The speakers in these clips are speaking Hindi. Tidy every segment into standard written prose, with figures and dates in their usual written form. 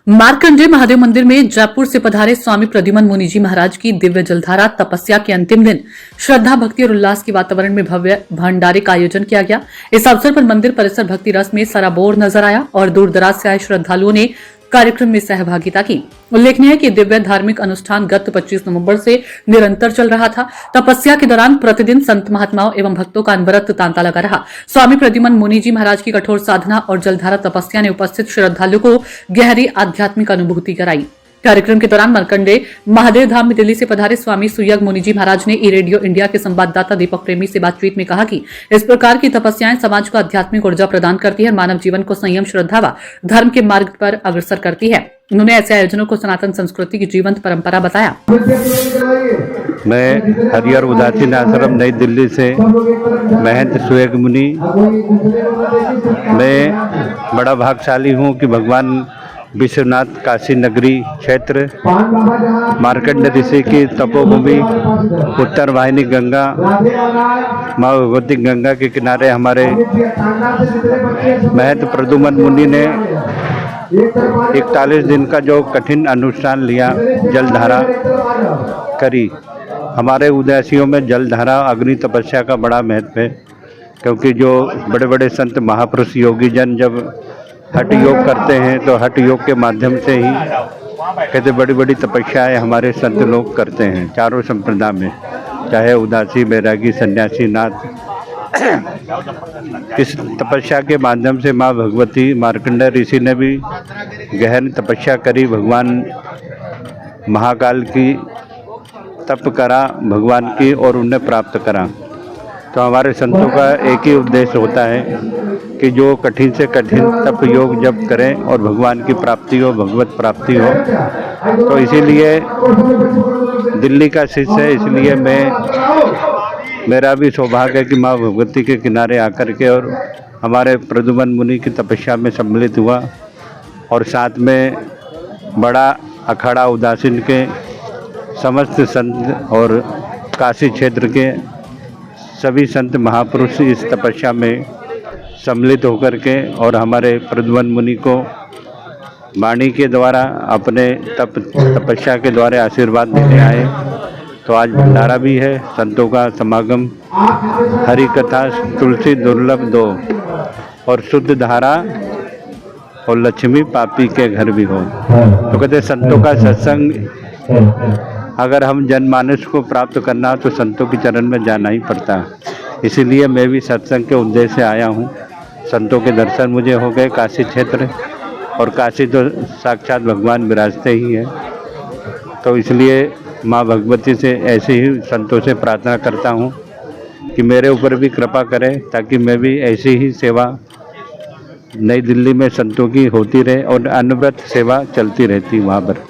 मार्कंडेय महादेव मंदिर में जयपुर से पधारे स्वामी प्रद्युमन मुनि जी महाराज की दिव्य जलधारा तपस्या के अंतिम दिन श्रद्धा भक्ति और उल्लास के वातावरण में भव्य भंडारे का आयोजन किया गया। इस अवसर पर मंदिर परिसर भक्ति रस में सराबोर नजर आया और दूर दराज से आए श्रद्धालुओं ने कार्यक्रम में सहभागिता की। उल्लेखनीय है कि दिव्य धार्मिक अनुष्ठान गत 25 नवंबर से निरंतर चल रहा था। तपस्या के दौरान प्रतिदिन संत महात्माओं एवं भक्तों का अनवरत तांता लगा रहा। स्वामी प्रद्युमन मुनि जी महाराज की कठोर साधना और जलधारा तपस्या ने उपस्थित श्रद्धालुओं को गहरी आध्यात्मिक अनुभूति कराई। कार्यक्रम के दौरान मार्कंडेय महादेव धाम में दिल्ली से पधारे स्वामी सुयग मुनि जी महाराज ने ई रेडियो इंडिया के संवाददाता दीपक प्रेमी से बातचीत में कहा कि इस प्रकार की तपस्याएं समाज को आध्यात्मिक ऊर्जा प्रदान करती है और मानव जीवन को संयम, श्रद्धा व धर्म के मार्ग पर अग्रसर करती है। उन्होंने ऐसे आयोजनों को सनातन संस्कृति की जीवंत परंपरा बताया। मैं हरिहर उदासीन आश्रम नई दिल्ली से महंत सुयग मुनि। मैं बड़ा भाग्यशाली हूँ कि भगवान विश्वनाथ काशी नगरी क्षेत्र मार्कंडेय ऋषि की तपोभूमि उत्तर वाहिनी गंगा माँ भगवती गंगा के किनारे हमारे महंत प्रद्युमन मुनि ने 41 दिन का जो कठिन अनुष्ठान लिया, जलधारा करी। हमारे उदासियों में जलधारा अग्नि तपस्या का बड़ा महत्व है, क्योंकि जो बड़े बड़े संत महापुरुष योगी जन जब हठ योग करते हैं तो हठ योग के माध्यम से ही कहते बड़ी बड़ी तपस्याएं हमारे संत लोग करते हैं चारों संप्रदाय में, चाहे उदासी, बैरागी, सन्यासी, नाथ। इस तपस्या के माध्यम से माँ भगवती मार्कंडेय ऋषि ने भी गहन तपस्या करी, भगवान महाकाल की तप करा भगवान की और उन्हें प्राप्त करा। तो हमारे संतों का एक ही उद्देश्य होता है कि जो कठिन से कठिन तप योग जब करें और भगवान की प्राप्ति हो, भगवत प्राप्ति हो। तो इसीलिए दिल्ली का शिष्य है, इसलिए मेरा भी सौभाग्य है कि माँ भगवती के किनारे आकर के और हमारे प्रद्युमन मुनि की तपस्या में सम्मिलित हुआ और साथ में बड़ा अखाड़ा उदासीन के समस्त संत और काशी क्षेत्र के सभी संत महापुरुष इस तपस्या में सम्मिलित होकर के और हमारे प्रद्युमन मुनि को वाणी के द्वारा अपने तपस्या के द्वारा आशीर्वाद देने आए। तो आज भंडारा भी है, संतों का समागम, हरि कथा, तुलसी दुर्लभ दो और शुद्ध धारा और लक्ष्मी पापी के घर भी हो। तो कहते संतों का सत्संग अगर हम जनमानस को प्राप्त करना हो तो संतों के चरण में जाना ही पड़ता है। इसीलिए मैं भी सत्संग के उद्देश्य से आया हूँ। संतों के दर्शन मुझे हो गए काशी क्षेत्र, और काशी तो साक्षात भगवान विराजते ही हैं। तो इसलिए माँ भगवती से ऐसे ही संतों से प्रार्थना करता हूँ कि मेरे ऊपर भी कृपा करें, ताकि मैं भी ऐसी ही सेवा नई दिल्ली में संतों की होती रहे और अनवरत सेवा चलती रहती वहाँ पर।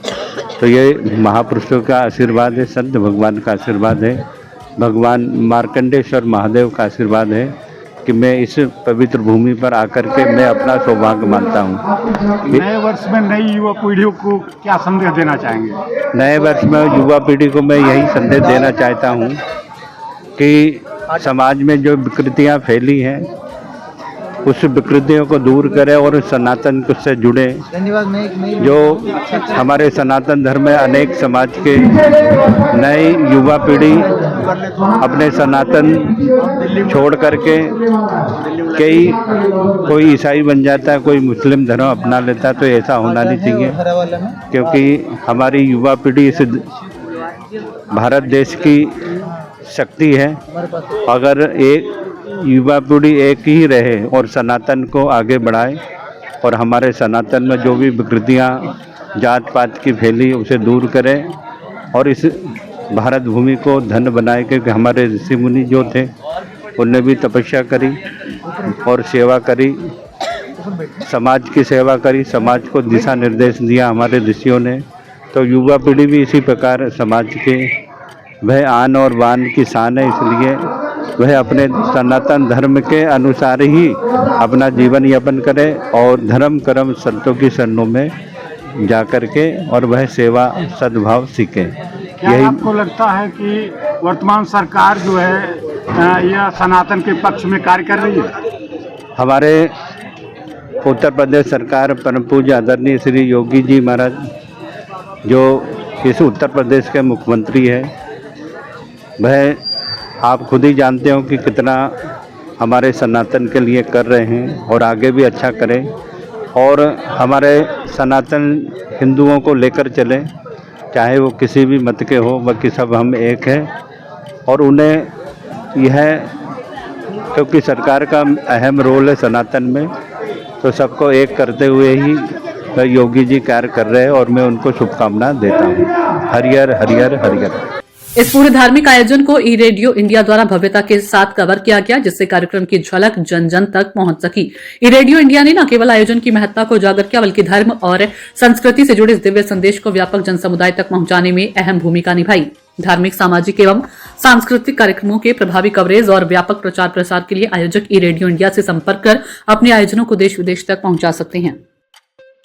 तो ये महापुरुषों का आशीर्वाद है, संत भगवान का आशीर्वाद है, भगवान मार्कंडेश्वर महादेव का आशीर्वाद है कि मैं इस पवित्र भूमि पर आकर के मैं अपना सौभाग्य मानता हूँ। नए वर्ष में नई युवा पीढ़ियों को क्या संदेश देना चाहेंगे? नए वर्ष में युवा पीढ़ी को मैं यही संदेश देना चाहता हूँ कि समाज में जो विकृतियाँ फैली हैं उस विकृतियों को दूर करें और सनातन से जुड़े। जो हमारे सनातन धर्म में अनेक समाज के नई युवा पीढ़ी अपने सनातन छोड़ करके कोई ईसाई बन जाता है, कोई मुस्लिम धर्म अपना लेता है। तो ऐसा होना नहीं चाहिए, क्योंकि हमारी युवा पीढ़ी इस भारत देश की शक्ति है। अगर एक युवा पीढ़ी एक ही रहे और सनातन को आगे बढ़ाए और हमारे सनातन में जो भी विकृतियाँ जात पात की फैली उसे दूर करें और इस भारत भूमि को धन्य बनाए, क्योंकि हमारे ऋषि मुनि जो थे उनने भी तपस्या करी और सेवा करी, समाज की सेवा करी, समाज को दिशा निर्देश दिया हमारे ऋषियों ने। तो युवा पीढ़ी भी इसी प्रकार समाज के वह आन और बान की शान है, इसलिए वह अपने सनातन धर्म के अनुसार ही अपना जीवन यापन करे और धर्म कर्म संतों की शरणों में जा कर के और वह सेवा सद्भाव सीखे। क्या आपको लगता है कि वर्तमान सरकार जो है यह सनातन के पक्ष में कार्य कर रही है? हमारे उत्तर प्रदेश सरकार परम पूज्य आदरणीय श्री योगी जी महाराज जो इस उत्तर प्रदेश के मुख्यमंत्री है, वह आप खुद ही जानते हो कि कितना हमारे सनातन के लिए कर रहे हैं और आगे भी अच्छा करें और हमारे सनातन हिंदुओं को लेकर चले, चाहे वो किसी भी मत के हो, बाकी सब हम एक हैं। और उन्हें यह क्योंकि सरकार का अहम रोल है सनातन में, तो सबको एक करते हुए ही योगी जी कार्य कर रहे हैं और मैं उनको शुभकामना देता हूँ। हरियर हरियर हरियर। इस पूरे धार्मिक आयोजन को ई रेडियो इंडिया द्वारा भव्यता के साथ कवर किया गया, जिससे कार्यक्रम की झलक जन जन तक पहुंच सकी। ई रेडियो इंडिया ने न केवल आयोजन की महत्ता को उजागर किया, बल्कि धर्म और संस्कृति से जुड़े इस दिव्य संदेश को व्यापक जन समुदाय तक पहुंचाने में अहम भूमिका निभाई। धार्मिक, सामाजिक एवं सांस्कृतिक कार्यक्रमों के प्रभावी कवरेज और व्यापक प्रचार प्रसार के लिए आयोजक ई रेडियो इंडिया से संपर्क कर अपने आयोजनों को देश विदेश तक पहुंचा सकते हैं।